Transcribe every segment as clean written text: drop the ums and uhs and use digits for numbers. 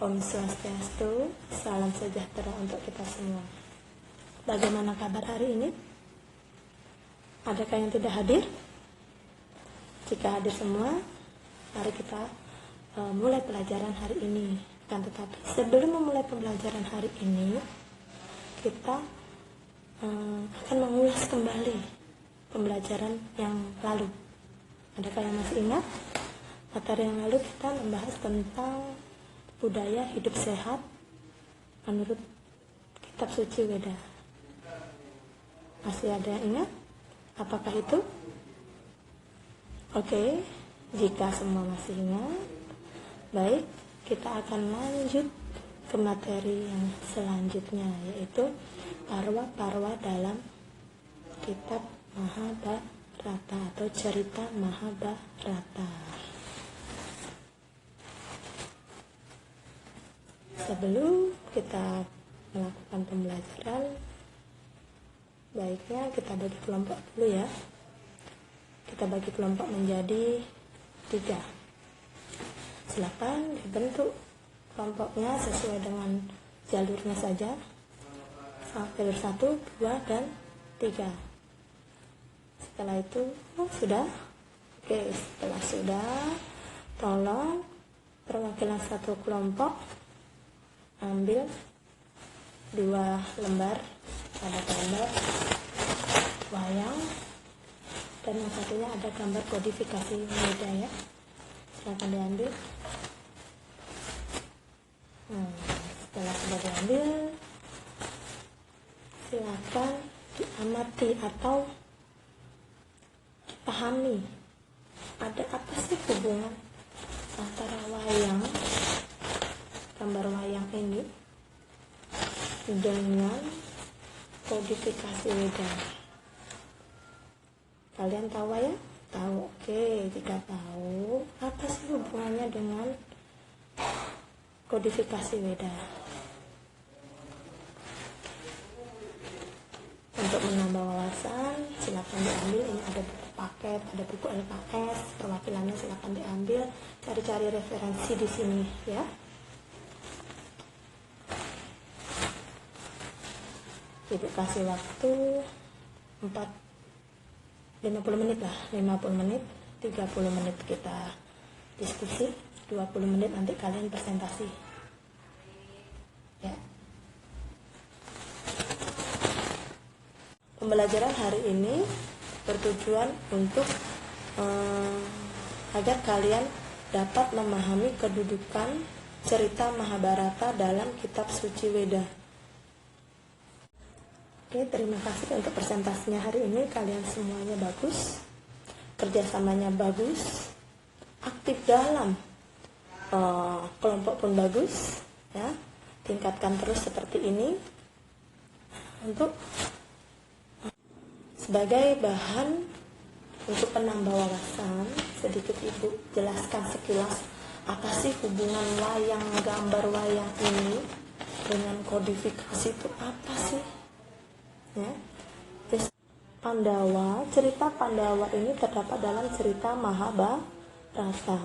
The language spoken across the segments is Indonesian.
Om Swastiastu, salam sejahtera untuk kita semua. Bagaimana kabar hari ini? Adakah yang tidak hadir? Jika hadir semua, mari kita mulai pelajaran hari ini. Tetapi sebelum memulai pembelajaran hari ini, kita akan mengulas kembali pembelajaran yang lalu. Adakah yang masih ingat? Materi yang lalu kita membahas tentang budaya hidup sehat menurut kitab suci Weda. Masih ada yang ingat? Apakah itu? Oke, jika semua masih ingat, baik, kita akan lanjut ke materi yang selanjutnya, yaitu parwa-parwa dalam kitab Mahabharata atau cerita Mahabharata. Sebelum kita melakukan pembelajaran, baiknya kita bagi kelompok dulu ya. Kita bagi kelompok menjadi 3. Silakan dibentuk kelompoknya sesuai dengan jalurnya saja. Jalur 1, 2, dan 3. Setelah itu, sudah? Oke, setelah sudah, tolong perwakilan satu kelompok ambil 2 lembar, ada gambar wayang dan yang satunya ada gambar kodifikasi Weda ya. Silakan diambil. Setelah sudah diambil, silakan diamati atau dipahami ada apa sih hubungan antara wayang, gambar wayang ini dengan kodifikasi Weda. Kalian tahu ya? Tahu. Oke, jika tahu, apa sih hubungannya dengan kodifikasi Weda? Untuk menambah wawasan, silakan diambil. Ini ada buku paket, ada buku LKS, perwakilannya silakan diambil. Cari-cari referensi di sini ya. Ibu kasih waktu 50 menit lah, 50 menit, 30 menit kita diskusi, 20 menit nanti kalian presentasi ya. Pembelajaran hari ini bertujuan untuk agar kalian dapat memahami kedudukan cerita Mahabharata dalam kitab suci Weda. Oke, terima kasih untuk presentasinya hari ini. Kalian semuanya bagus, kerjasamanya bagus, aktif dalam kelompok pun bagus ya. Tingkatkan terus seperti ini untuk sebagai bahan untuk penambah wawasan. Sedikit ibu jelaskan sekilas apa sih hubungan wayang, gambar wayang ini dengan kodifikasi itu apa sih ya. Pandawa, cerita Pandawa ini terdapat dalam cerita Mahabharata.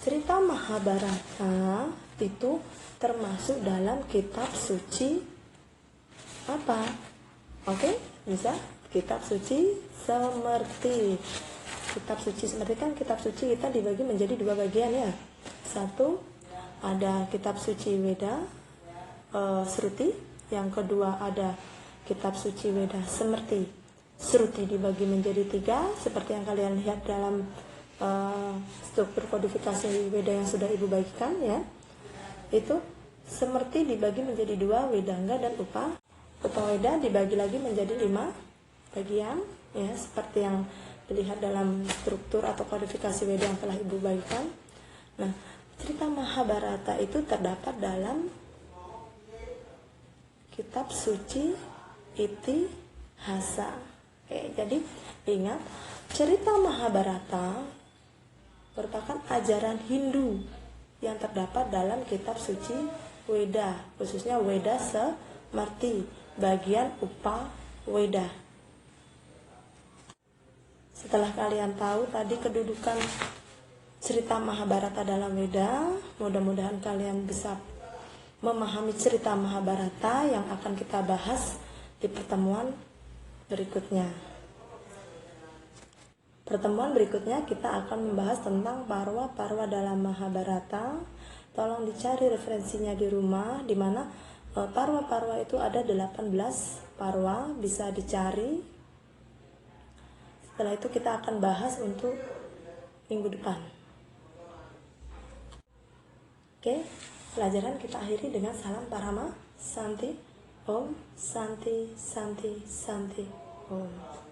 Cerita Mahabharata itu termasuk dalam kitab suci apa? Oke, bisa? Kitab suci Semerti. Kitab suci Semerti kan kitab suci kita dibagi menjadi 2 bagian ya. Satu, ada kitab suci Weda Sruti. Yang kedua ada kitab suci Weda Semerti. Sruti dibagi menjadi 3 seperti yang kalian lihat dalam struktur kodifikasi Weda yang sudah ibu bagikan ya. Itu Semerti dibagi menjadi 2, Wedangga dan Upa. Upa Weda dibagi lagi menjadi 5 bagian ya, seperti yang dilihat dalam struktur atau kodifikasi Weda yang telah ibu bagikan. Nah, cerita Mahabharata itu terdapat dalam kitab suci Itihasa. Oke, jadi ingat, cerita Mahabharata merupakan ajaran Hindu yang terdapat dalam kitab suci Weda, khususnya Weda Semerti, bagian Upa Weda. Setelah kalian tahu tadi kedudukan cerita Mahabharata dalam Weda. Mudah-mudahan kalian bisa memahami cerita Mahabharata yang akan kita bahas di pertemuan berikutnya. Pertemuan berikutnya kita akan membahas tentang parwa-parwa dalam Mahabharata. Tolong dicari referensinya di rumah, di mana parwa-parwa itu ada 18 parwa, bisa dicari. Setelah itu kita akan bahas untuk minggu depan. Oke, pelajaran kita akhiri dengan salam Parama Santi. Om Santi Santi Santi Om.